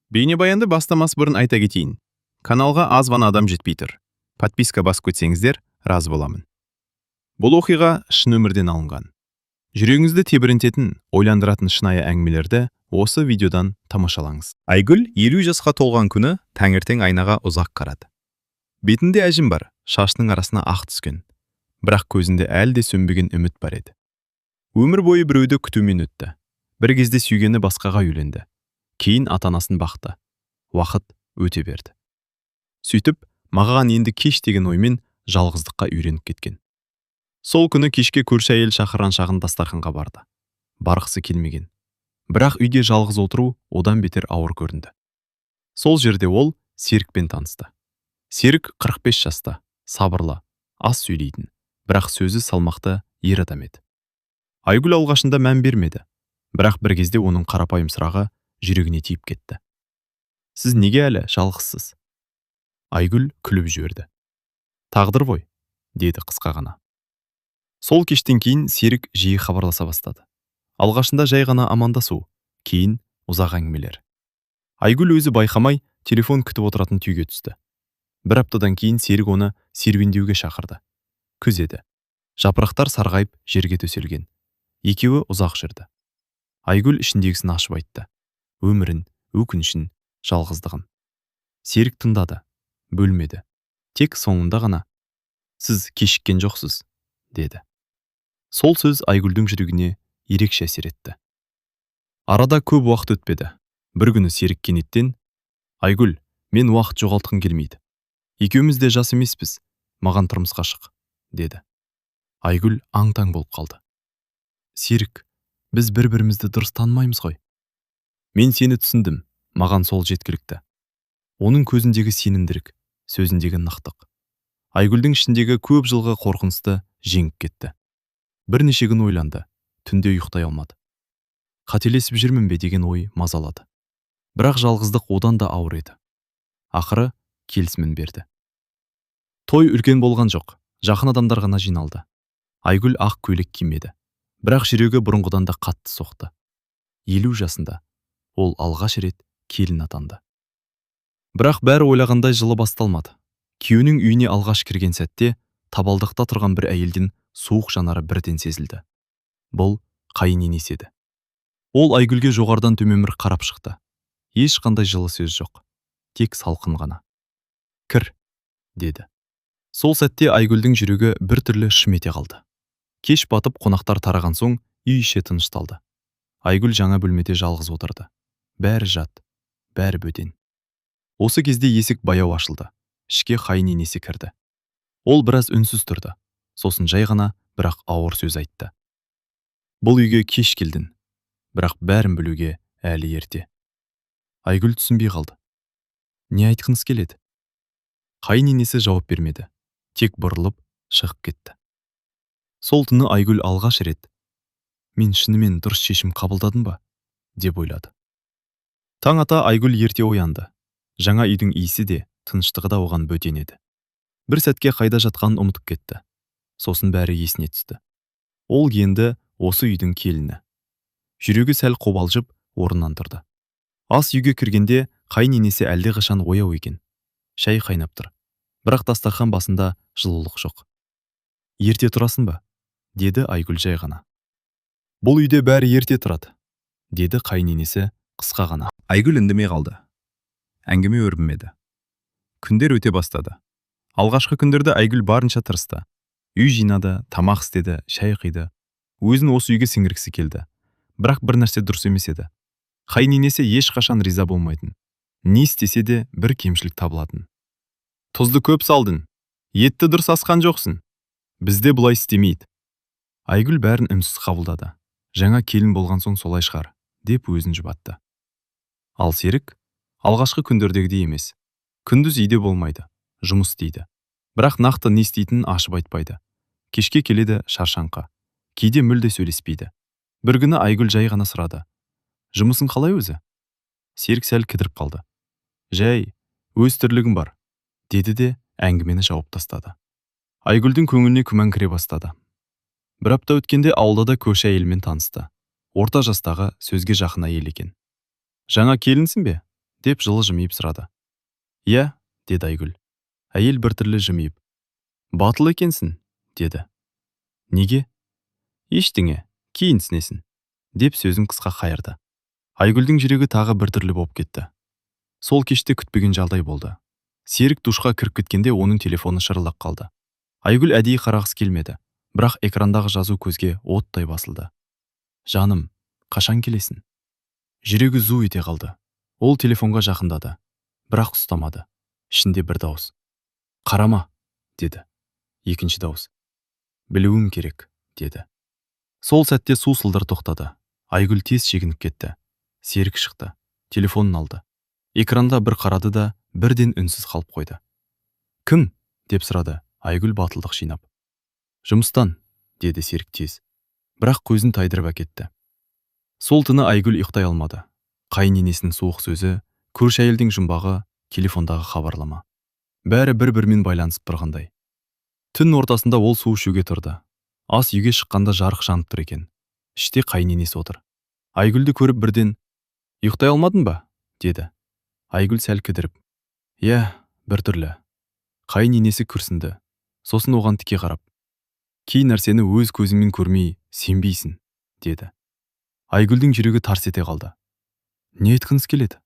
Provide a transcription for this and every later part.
Бейнебаянды бастамас бұрын айта кетейін. Каналға аз ғана адам жетпей тұр. Подписка басып кетсеңіздер, разы боламын. Бұл оқиға шын өмірден алынған. Жүрегіңізді тебірентетін, ойландыратын шынайы әңгімелерді осы видеодан тамашалаңыз. Айгүл 50 жасқа толған күні таңертең айнаға ұзақ қарады. Бетінде әжім бар, шашының арасына ақ түскен. Бірақ көзінде әлі де сөнбеген үміт бар еді. Өмір бойы біреуді күтумен өтті. Бір кезде сүйгені басқаға үйленді. Кейін ата-анасын бақты. Уақыт өте берді. Сөйтіп, маған енді кеш деген оймен жалғыздыққа үйреніп кеткен. Сол күні кешке көрші әйел шақырған шағын дастарханға барды. Барғысы келмеген. Бірақ үйде жалғыз отыру одан бетер ауыр көрінді. Сол жерде ол Серікпен танысты. Серік 45 жаста, сабырлы, аз сөйлейтін, бірақ сөзі салмақты ер адам еді. Айгүл алғашында мән бермеді, бірақ бір кезде оның қарапайым сұрағы жүрегіне тиіп кетті. Сіз неге әлі жалғызсыз? Айгүл күліп жіберді. Тағдыр ғой, деді қысқа ғана. Сол кештен кейін Серік жиі хабарласа бастады. Алғашында жай ғана амандасу, кейін ұзақ әңгімелер. Айгүл өзі байқамай телефон күтіп отыратын күйге түсті. Бір аптадан кейін Серік оны серуендеуге шақырды. Күз еді. Жапырақтар сарғайып жерге төселген. Екеуі ұзақ жүрді. Айгүл ішіндегісін ашып айтты. Өмірін, өкінішін, жалғыздығын. Серік тыңдады, бөлмеді. Тек соңында ғана «Сіз кешіккен жоқсыз», деді. Сол сөз Айгүлдің жүрегіне ерекше әсер етті. Арада көп уақыт өтпеді. Бір күні Серік кенеттен «Айгүл, мен уақыт жоғалтқым келмейді. Екеуміз де жас емеспіз, маған тұрмысқа шық», деді. Айгүл аң-таң болып қалды. Серік, біз бір-бірімізді дұрыс танымаймыз ғой. Мен сені түсіндім, маған сол жеткілікті. Оның көзіндегі сенімділік, сөзіндегі нықтық. Айгүлдің ішіндегі көп жылғы қорқынысты жеңіп кетті. Бірнеше күн ойланды, түнде ұйықтай алмады. Қателесіп жүрмін бе деген ой мазалады. Бірақ жалғыздық одан да ауыр еді. Ақыры келісімін берді. Той үлкен болған жоқ, жақын адамдар ғана жиналды. Айгүл ақ көйлек кимеді, бірақ жүрегі бұрынғыдан да қатты соқты. 50 жасында ол алғаш рет келін атанды. Бірақ бәрі ойлағандай жылы басталмады. Күйеуінің үйіне алғаш кірген сәтте табалдықта тұрған бір әйелден суық жанары бірден сезілді. Бұл қайыненесі еді. Ол Айгүлге жоғардан төмен бір қарап шықты. Ешқандай жылы сөз жоқ, тек салқын ғана. «Кір», деді. Сол сәтте Айгүлдің жүрегі бір түрлі шым ете қалды. Кеш батып қонақтар тараған соң үй іші тынышталды. Айгүл жаңа бөлмеде жалғыз отырды. Бәрі жат, бәрі бөтен. Осы кезде есік баяу ашылды. Ішке қайыненесі кірді. Ол біраз үнсіз тұрды. Сосын жай ғана, бірақ ауыр сөз айтты. Бұл үйге кеш келдің, бірақ бәрін білуге әлі ерте. Айгүл түсінбей қалды. Не айтқыңыз келеді? Қайыненесі жауап бермеді. Тек бұрылып шығып кетті. Сол түні Айгүл алғаш рет «Мен шынымен дұрыс шешім қабылдадым ба?» деп ойлады. Таң ата Айгүл ерте оянды. Жаңа үйдің иісі де, тыныштығы да оған бөтен еді. Бір сәтке қайда жатқанын ұмытып кетті. Сосын бәрі есіне түсті. Ол енді осы үйдің келіні. Жүрегі сәл қобалжып, орнынан тұрды. Ас үйге кіргенде қайыненесі әлдеқашан ояу екен. Шай қайнап тұр. Бірақ дастархан басында жылулық жоқ. «Ерте тұрасың ба?» деді Айгүл жай ғана. «Бұл үйде бәрі ерте тұрады», деді қайыненесі қысқа ғана. Айгүл үндемей қалды. Әңгіме өрбімеді. Күндер өте бастады. Алғашқы күндерде Айгүл барынша тырысты. Үй жинады, тамақ істеді, шай қиды. Өзін осы үйге сіңіргісі келді. Бірақ бір нәрсе дұрыс емес еді. Қайыненесі ешқашан риза болмайтын. Не істесе де бір кемшілік табылатын. «Тұзды көп салдың, етті дұрыс асқан жоқсың. Бізде бұлай істемейді». Айгүл бәрін үнсіз қабылдады. Жаңа келін болған соң солай шығар, деп өзін жұбатты. Ал Серік алғашқы күндердегідей емес. Күндіз үйде болмайды, жұмыс істейді. Бірақ нақты не істейтінін ашып айтпайды. Кешке келеді шаршаңқы. Кейде мүлде сөйлеспейді. Бір күні Айгүл жай ғана сұрады. «Жұмысың қалай өзі?» Серік сәл кідіріп қалды. «Жай, өз тірлігім бар», деді де әңгімені жауып тастады. Айгүлдің көңіліне күмән кіре бастады. Бір апта өткенде ауылда көрші әйелмен танысты. Орта жастағы, сөзге жақын әйел екен. «Жаңа келінсің бе?» деп жылы жымиып сұрады. Иә, деді Айгүл. Әйел біртүрлі жымиып. Батыл екенсің, деді. Неге? Ештеңе, кейін түсінесің, деп сөзін қысқа қайырды. Айгүлдің жүрегі тағы біртүрлі болып кетті. Сол кеште күтпеген жағдай болды. Серік душқа кіріп кеткенде оның телефоны шырылдап қалды. Айгүл әдейі қарағысы келмеді, бірақ экрандағы жазу көзге оттай басылды. Жаным, қашан келесің? Жүрегі зу ете қалды. Ол телефонға жақындады, бірақ ұстамады. Ішінде бір дауыс. Қарама, деді. Екінші дауыс. Білуің керек, деді. Сол сәтте су сылдыр тоқтады. Айгүл тез шегініп кетті. Серік шықты, телефонын алды. Экранда бір қарады да бірден үнсіз қалып қойды. Кім? Деп сұрады Айгүл батылдық жинап. Жұмыстан, деді Серік тез. Бірақ көзін тайдырып әкетті. Сол түні Айгүл ұйықтай алмады. Қайыненесінің суық сөзі, көрші әйелдің жұмбағы, телефондағы хабарлама. Бәрі бір-бірімен байланысып тұрғандай. Түн ортасында ол су ішуге тұрды. Ас үйге шыққанда жарық жанып тұр екен. Іште қайыненесі отыр. Айгүлді көріп бірден, ұйықтай алмадың ба? Деді. Айгүл сәл кідіріп. Иә, біртүрлі. Қайыненесі күрсінді. Сосын оған тіке қарап. Кей нәрсені өз көзіңмен көрмей сенбейсің, деді. Айгүлдің жүрегі тарс ете қалды. Не айтқыңыз келеді?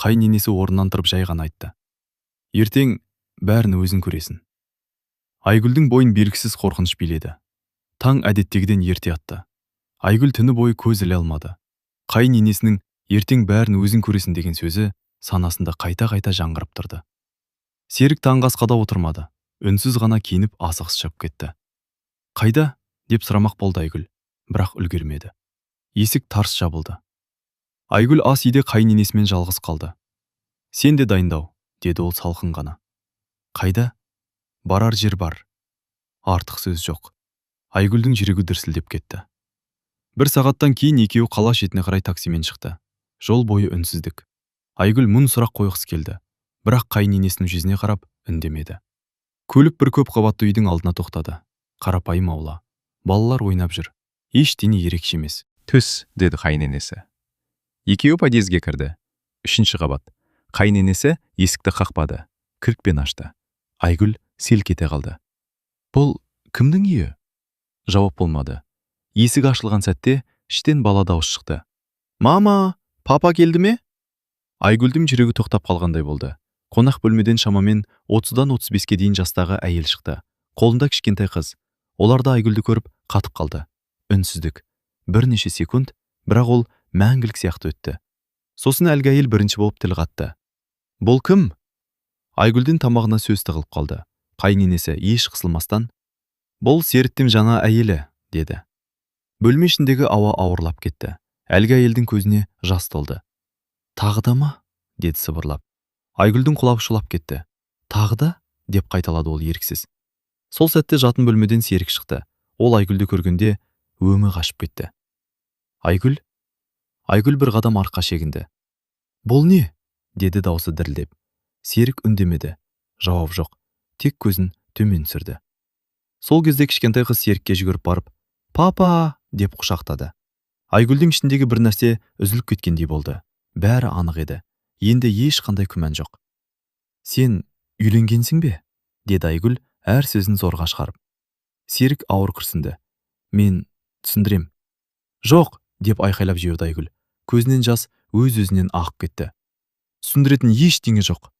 Қайыненесі орнынан тұрып жай ғана айтты. Ертең бәрін өзің көресің. Айгүлдің бойын белгісіз қорқыныш биледі. Таң әдеттегіден ерте атты. Айгүл түні бойы көз іле алмады. Қайыненесінің ертең бәрін өзің көресің деген сөзі санасында қайта-қайта жаңғырып тұрды. Серік таңғы асқа да отырмады. Үнсіз ғана киініп асығыс шығып кетті. Қайда? Деп сұрамақ болды Айгүл, бірақ үлгермеді. Есік тарс жабылды. Айгүл ас үйде қайыненесімен жалғыз қалды. Сен де дайындау, деді ол салқын ғана. Қайда? Барар жер бар. Артық сөз жоқ. Айгүлдің жүрегі дүрсілдеп кетті. Бір сағаттан кейін екеуі қала шетіне қарай таксимен шықты. Жол бойы үнсіздік. Айгүл мұң сұрақ қойғысы келді, бірақ қайыненесінің жүзіне қарап үндемеді. Көлік бір көп қабатты үйдің алдына тоқтады. Қарапайым аула. Балалар ойнап жүр. Ештеңе ерекше емес. Түс, деді қайыненесі. Екеуі подъезге кірді. 3-ші қабат. Қайыненесі есікті қақпады. Кілтпен ашты. Айгүл селк ете қалды. Бұл кімнің үйі? Жауап болмады. Есік ашылған сәтте іштен бала дауыс шықты. Мама, папа келді ме? Айгүлдің жүрегі тоқтап қалғандай болды. Қонақ бөлмеден шамамен 30-дан 35-ке дейін жастағы әйел шықты. Қолында кішкентай қыз. Оларды Айгүлді көріп қатып қалды. Үнсіздік. Бірнеше секунд, бірақ ол мәңгілік сияқты өтті. Сосын әлгі әйел бірінші болып тіл қатты. Бұл кім? Айгүлдің тамағына сөз тығылып қалды. Қайыненесі еш қысылмастан, бұл Серіктің жаңа әйелі, деді. Бөлме ішіндегі ауа ауырлап кетті. Әлгі әйелдің көзіне жас толды. Тағы да ма? Деді сыбырлап. Айгүлдің құлағы шулап кетті. Тағы да? Деп қайталады ол еріксіз. Сол сәтте жатын бөлмеден Серік шықты. Ол Айгүлді көргенде өңі қашып кетті. Айгүл? Айгүл бір қадам артқа шегінді. Бұл не? Деді даусы дірілдеп. Серік үндемеді. Жауап жоқ. Тек көзін төмен түсірді. Сол кезде кішкентай қыз Серікке жүгіріп барып, «Папа!» деп құшақтады. Айгүлдің ішіндегі бір нәрсе үзіліп кеткендей болды. Бәрі анық еді. Енді ешқандай күмән жоқ. Сен үйленгенсің бе? Деді Айгүл әр сөзін зорға шығарып. Серік ауыр күрсінді. Мен түсіндірем. Жоқ, деп айқайлап жіберді Айгүл. Көзінен жас өз-өзінен ағып кетті. Түсіндіретін ештеңе жоқ.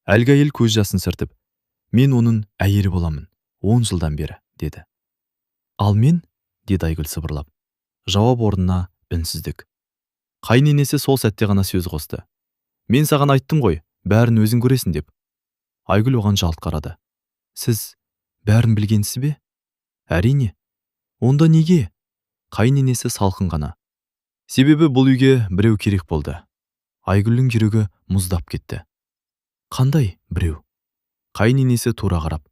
Әлгі әйел көз жасын сүртіп, мен оның әйелі боламын, 10 жылдан бері, деді. Ал мен? Деді Айгүл сыбырлап. Жауап орнына үнсіздік. Қайыненесі сол сәтте ғана сөз қосты. Мен саған айттым ғой, бәрін өзің көресің деп. Айгүл оған жалт қарады. Сіз бәрін білгенсіз бе? Әрине. Онда неге? Қайыненесі салқын ғана. Себебі бұл үйге біреу керек болды. Айгүлдің жүрегі мұздап кетті. Қандай біреу? Қайыненесі тура қарап.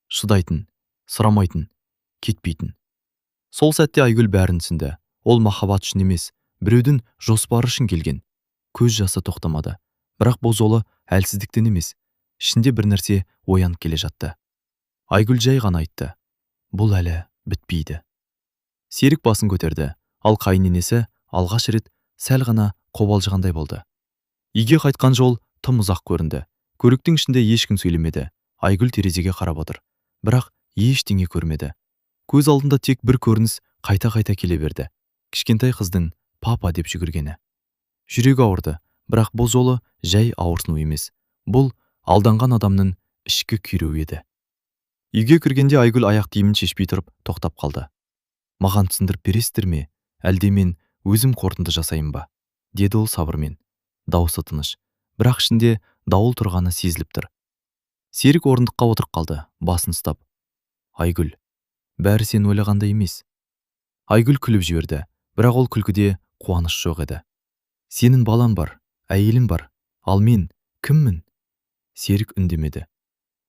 Шыдайтын, сұрамайтын, кетпейтін. Сол сәтте Айгүл бәрін түсінді. Ол махаббат үшін емес, біреудің жоспары үшін келген. Көз жасы тоқтамады. Бірақ бұл жолы әлсіздіктен емес, ішінде бір нәрсе оянып келе жатты. Айгүл жай ғана айтты. Бұл әлі бітпейді. Серік басын көтерді, ал қайыненесі алғаш рет сәл ғана қобалжығандай болды. Үйге қайтқан жол тым ұзақ көрінді. Көріктің ішінде ешкім сөйлемеді. Айгүл терезеге қарап отыр. Бірақ ештеңе көрмеді. Көз алдында тек бір көрініс қайта-қайта келе берді. Кішкентай қыздың папа деп жүгіргені. Жүрегі ауырды, бірақ бұл жолы жай ауырсыну емес. Бұл алданған адамның ішкі күйреуі еді. Үйге кіргенде Айгүл аяқ киімін шешпей тұрып тоқтап қалды. Маған түсіндіріп бересіздер ме? Әлде мен өзім қорытынды жасайын ба? Деді ол сабырмен. Дауысы тыныш, бірақ ішінде дауыл тұрғаны сезіліп тұр. Серік орындыққа отырып қалды, басын ұстап. Айгүл, бәрі сен ойлағандай емес. Айгүл күліп жіберді, бірақ ол күлкіде қуаныш жоқ еді. Сенің балан бар, әйелің бар, ал мен кіммін? Серік үндемеді.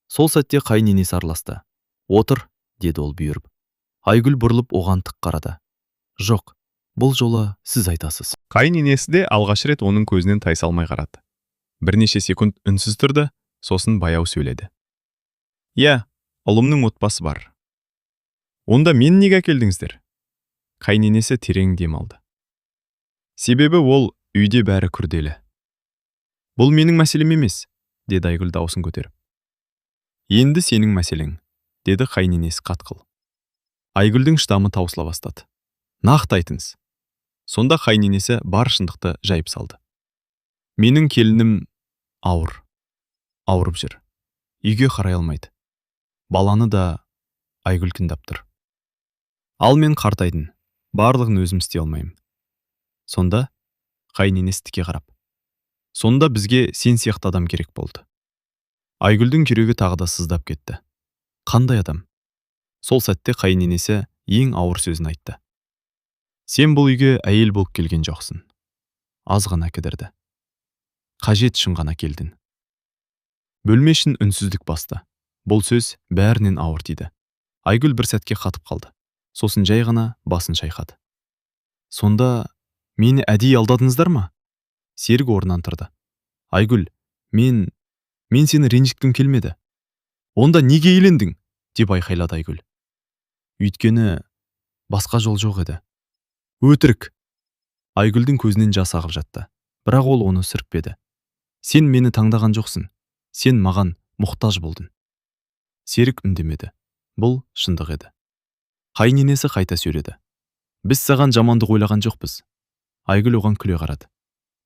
Сол сәтте қайненесі араласты. Отыр, деді ол бұйырып. Айгүл бұрылып оған тік қарады. Жоқ, бұл жолы сіз айтасыз. Қайненесі де алғаш рет оның көзінен тайсалмай қарады. Бірнеше секунд үнсіз тұрды, сосын баяу сөйледі. Иә, ұлымның отбасы бар. Онда мен неге әкелдіңіздер? Қайненесі терең дем алды. Себебі ол үйде бәрі күрделі. Бұл менің мәселем емес, деді Айгүл даусын көтеріп. Енді сенің мәселең, деді қайненесі қатқыл. Айгүлдің шыдамы таусыла бастады. Нақты айтыңыз. Сонда қайненесі бар шындықты жайып салды. Менің келінім ауырып жүр. Үйге қарай алмайды. Баланы да Айгүл тыңдап тұр. Ал мен қартайдым. Барлығын өзім істей алмаймын. Сонда қайненесі тіке қарап. Сонда бізге сен сияқты адам керек болды. Айгүлдің жүрегі тағы да сыздап кетті. Қандай адам? Сол сәтте қайненесі ең ауыр сөзін айтты. Сен бұл үйге әйел болып келген жоқсың. Аз ғана кідірді. Қажет үшін ғана келдің. Бөлме ішін үнсіздік басты. Бұл сөз бәрінен ауыр тиді. Айгүл бір сәтке қатып қалды. Сосын жай ғана басын шайқады. Сонда мені әдейі алдадыңыздар ма? Серік орнынан тұрды. Айгүл, мен сені ренжіткім келмеді. Онда неге үйлендің? Деп айқайлады Айгүл. Өйткені басқа жол жоқ еді. Өтірік. Айгүлдің көзінен жас ағып жатты. Бірақ ол оны сүртпеді. Сен мені таңдаған жоқсың. Сен маған мұқтаж болдың. Серік үндемеді. Бұл шындық еді. Қайненесі қайта сөйледі. Біз саған жамандық ойлаған жоқпыз. Айгүл оған күле қарады.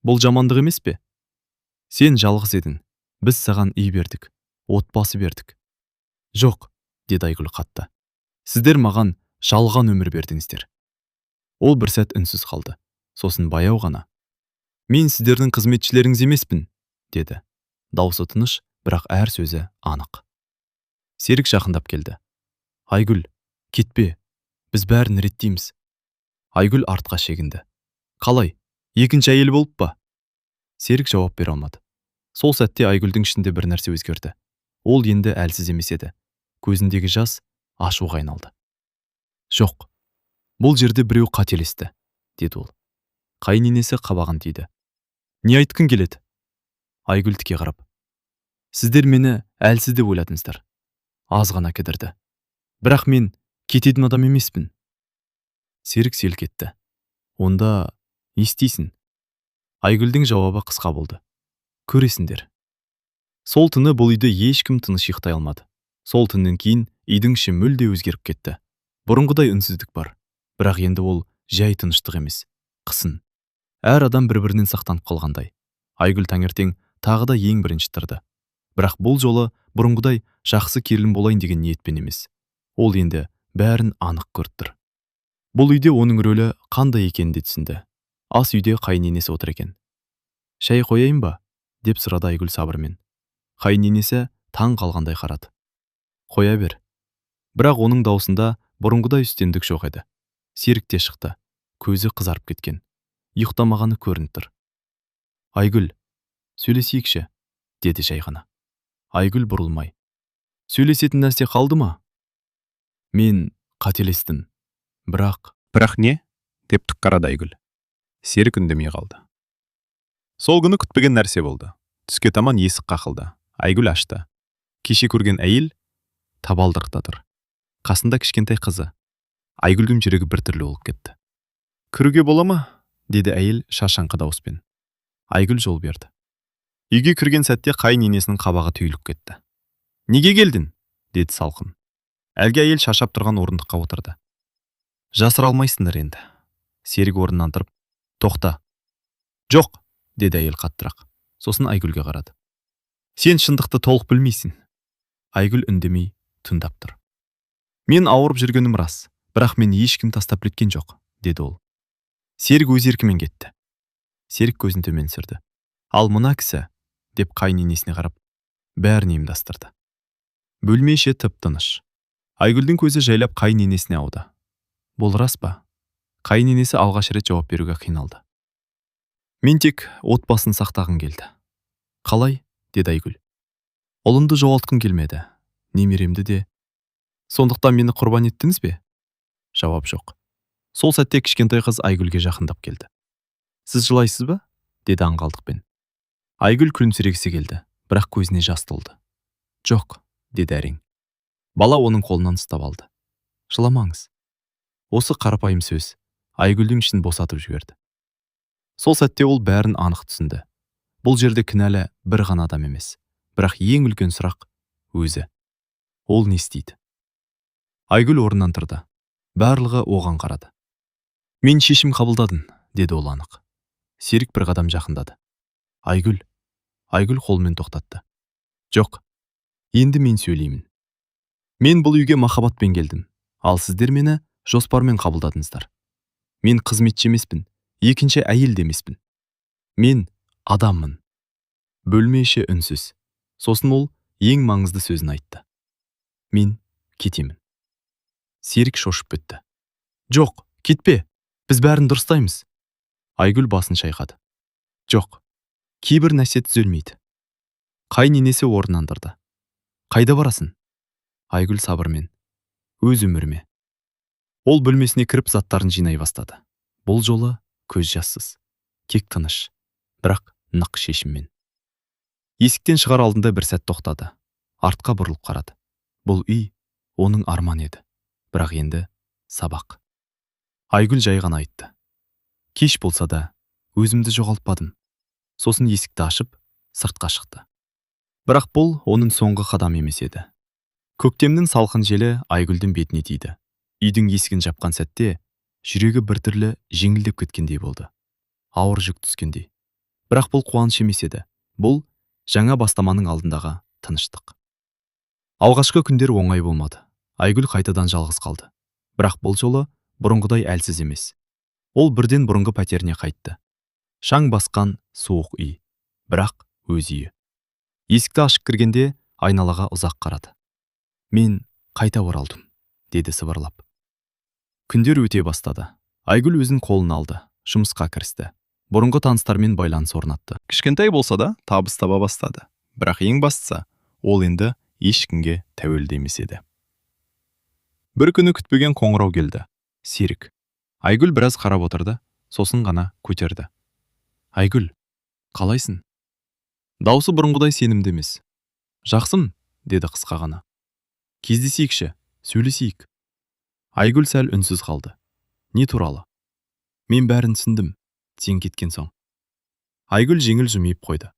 Бұл жамандық емес пе? Сен жалғыз едің. Біз саған үй бердік. Отбасы бердік. Жоқ, деді Айгүл қатты. Сіздер маған жалған өмір бердіңіздер. Ол бір сәт үнсіз қалды. Сосын баяу ғана. Мен сіздердің қызметшілеріңіз емеспін, деді. Даусы тыныш, бірақ әр сөзі анық. Серік жақындап келді. Айгүл, кетпе. Біз бәрін реттейміз. Айгүл артқа шегінді. Қалай? Екінші әйел болып па? Серік жауап бере алмады. Сол сәтте Айгүлдің ішінде бір нәрсе өзгерді. Ол енді әлсіз емес еді. Көзіндегі жас ашуға айналды. Жоқ, бұл жерде біреу қателесті, деді ол. Қайненесі қабағын тиді. Не айтқың келеді? Айгүл тіке қарап. Сіздер мені әлсіз деп ойладыңыздар. Аз ғана кідірді. Бірақ мен кететін адам емеспін. Серік селк етті. Онда естисің. Айгүлдің жауабы қысқа болды. Көресіңдер. Сол түні бұл үйде ешкім тыныш ұйықтай алмады. Сол түннен кейін үйдің іші мүлде өзгеріп кетті. Бұрынғыдай үнсіздік бар. Бірақ енді ол жай тыныштық емес. Қысын. Әр адам бір-бірінен сақтанып қалғандай. Айгүл таңертең тағы да ең бірінші тұрды. Бірақ бұл жолы бұрынғыдай жақсы келін болайын деген ниетпен емес. Ол енді бәрін анық көріп тұр. Бұл үйде оның рөлі қандай екенін де түсінді. Ас үйде қайненесі отыр екен. Шай қояйын ба? Деп сұрады Айгүл сабырмен. Қайненесі таң қалғандай қарады. Қоя бер. Бірақ оның даусында бұрынғыдай үстемдік жоқ еді. Серік те шықты. Көзі қызарып кеткен. Ұйықтамағаны көрініп тұр. Айгүл, сөйлесейікші, деді жай ғана. Айгүл бұрылмай. Сөйлесетін нәрсе қалды ма? Мен қателестім. Бірақ не? Деп түк қарады Айгүл. Серік үндемей қалды. Сол күні күтпеген нәрсе болды. Түске таман есік қақылды. Айгүл ашты. Кеше көрген әйел табалдырықта тұр. Қасында кішкентай қызы. Айгүлдің жүрегі біртүрлі болып кетті. Кіруге бола ма? Деді әйел шашаңқы дауыспен. Айгүл жол берді. Үйге кірген сәтте қайын енесінің қабағы түйіліп кетті. Неге келдің? Деді салқын. Әлгі әйел шашап тұрған орындыққа отырды. Жасыра алмайсыңдар енді. Серік орнынан тұрып, тоқта. Жоқ, деді әйел қаттырақ. Сосын Айгүлге қарады. Сен шындықты толық білмейсің. Айгүл үндемей тыңдап тұр. Мен ауырып жүргенім рас, бірақ мен ешкім тастап кеткен жоқ, деді ол. Серік өз еркімен кетті. Серік көзін төмен түсірді. Ал мына кісі, деп қайын енесіне қарап, бәрін ұйымдастырды. Бөлме іші тып-тыныш. Айгүлдің көзі жайлап қайын енесіне ауды. Бұл рас па? Қайын енесі алғаш рет жауап беруге қиналды. Мен тек отбасын сақтағым келді. Қалай? Деді Айгүл. Ұлымды жоғалтқым келмеді. Немеремді де. Сондықтан мені құрбан еттіңіз бе? Жауап жоқ. Сол сәтте кішкентай қыз Айгүлге жақындап келді. Сіз жылайсыз ба? Деді аңғалдықпен. Айгүл күлімсірегісі келді, бірақ көзіне жас толды. Жоқ, деді әрең. Бала оның қолынан ұстап алды. Жыламаңыз. Осы қарапайым сөз Айгүлдің ішін босатып жіберді. Сол сәтте ол бәрін анық түсінді. Бұл жерде кінәлі бір ғана адам емес, бірақ ең үлкен сұрақ өзі. Ол не істейді? Айгүл орнынан тұрды. Барлығы оған қарады. Мен шешім қабылдадым, деді ол анық. Серік бір қадам жақындады. Айгүл қолмен тоқтатты. Жоқ, енді мен сөйлеймін. Мен бұл үйге махаббатпен келдім, ал сіздер мені жоспармен қабылдадыңыздар. Мен қызметші емеспін, екінші әйел де емеспін. Мен адаммын. Бөлме іші үнсіз. Сосын ол ең маңызды сөзін айтты. Мен кетемін. Серік шошып кетті. Жоқ, кетпе, біз бәрін дұрыстаймыз. Айгүл басын шайқады. Жоқ, кейбір нәрсе түзелмейді. Қайын енесі орнынан тұрды. Қайда барасың? Айгүл сабырмен. Өз өміріме. Ол бөлмесіне кіріп заттарын жинай бастады. Бұл жолы көз жассыз. Тек тыныш, бірақ нық шешіммен. Есіктен шығар алдында бір сәт тоқтады. Артқа бұрылып қарады. Бұл үй оның арман еді. Бірақ енді сабақ. Айгүл жай ғана айтты. Кеш болса да, өзімді жоғалтпадым. Сосын есікті ашып, сыртқа шықты. Бірақ бұл оның соңғы қадам емес еді. Көктемнің салқын желі Айгүлдің бетіне тиді. Үйдің есігін жапқан сәтте, жүрегі біртүрлі жеңілдеп кеткендей болды. Ауыр жүк түскендей. Бірақ бұл қуаныш емес еді. Бұл жаңа бастаманың алдындағы тыныштық. Алғашқы күндер оңай болмады. Айгүл қайтадан жалғыз қалды. Бірақ бұл жолы бұрынғыдай әлсіз емес. Ол бірден бұрынғы пәтеріне қайтты. Шаң басқан суық үй, бірақ өз үйі. Есікті ашып кіргенде айналаға ұзақ қарады. Мен қайта оралдым, деді сыбырлап. Күндер өте бастады. Айгүл өзін қолына алды, жұмысқа кірісті. Бұрынғы таныстармен байланыс орнатты. Кішкентай болса да табыс таба бастады. Бірақ ең бастысы, ол енді ешкімге тәуелді емес еді. Бір күні күтпеген қоңырау келді. Серік. Айгүл біраз қарап отырды, сосын ғана көтерді. Айгүл, қалайсың? Даусы бұрынғыдай сенімді емес. Жақсым, деді қысқа ғана. Кездесейікші, сөйлесейік. Айгүл сәл үнсіз қалды. Не туралы? Мен бәрін түсіндім, сен кеткен соң. Айгүл жеңіл жымиып қойды.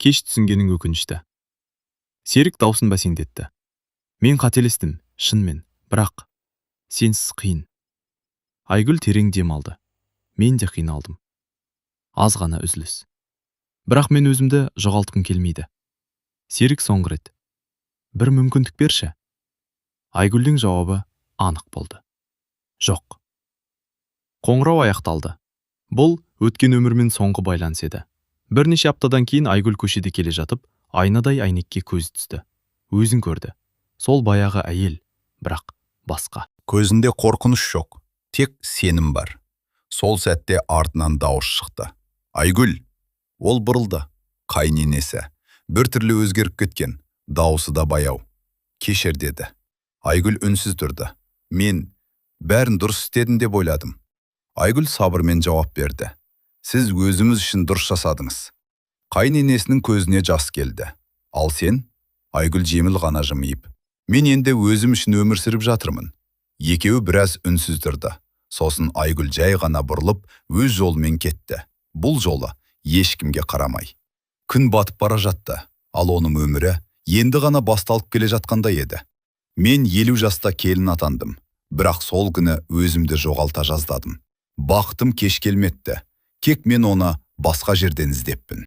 Кеш түсінгенің өкінішті. Серік даусын бәсеңдетті. Мен қателестім, шынмен, бірақ сенсіз қиын. Айгүл терең дем алды. Мен де қиналдым. Аз ғана үзіліс. Бірақ мен өзімді жоғалтқым келмейді. Серік соңғы рет. Бір мүмкіндік берші. Айгүлдің жауабы анық болды. Жоқ. Қоңырау аяқталды. Бұл өткен өмірмен соңғы байланыс еді. Бірнеше аптадан кейін Айгүл көшеде келе жатып, айнадай әйнекке көз түсті. Өзін көрді. Сол баяғы әйел, бірақ басқа. Көзінде қорқыныш жоқ, тек сенім бар. Сол сәтте артынан дауыс шықты. Айгүл, ол бұрылды. Қайын енесі. Бір түрлі өзгеріп кеткен, дауысы да баяу. Кешір деді. Айгүл үнсіз тұрды. Мен бәрін дұрыс істедім деп ойладым. Айгүл сабырмен жауап берді. Сіз өзіңіз үшін дұрыс жасадыңыз. Қайын енесінің көзіне жас келді. Ал сен? Айгүл жеңіл ғана жымиып. Мен енді өзім үшін өмір сүріп жатырмын. Екеуі біраз үнсіз тұрды. Сосын Айгүл жай ғана бұрылып, өз жолымен кетті. Бұл жолы ешкімге қарамай. Күн батып бара жатты, ал оның өмірі енді ғана басталып келе жатқандай еді. Мен 50 жаста келін атандым, бірақ сол күні өзімді жоғалта жаздадым. Бақытым кеш келметті, кек мен оны басқа жерден іздеппін.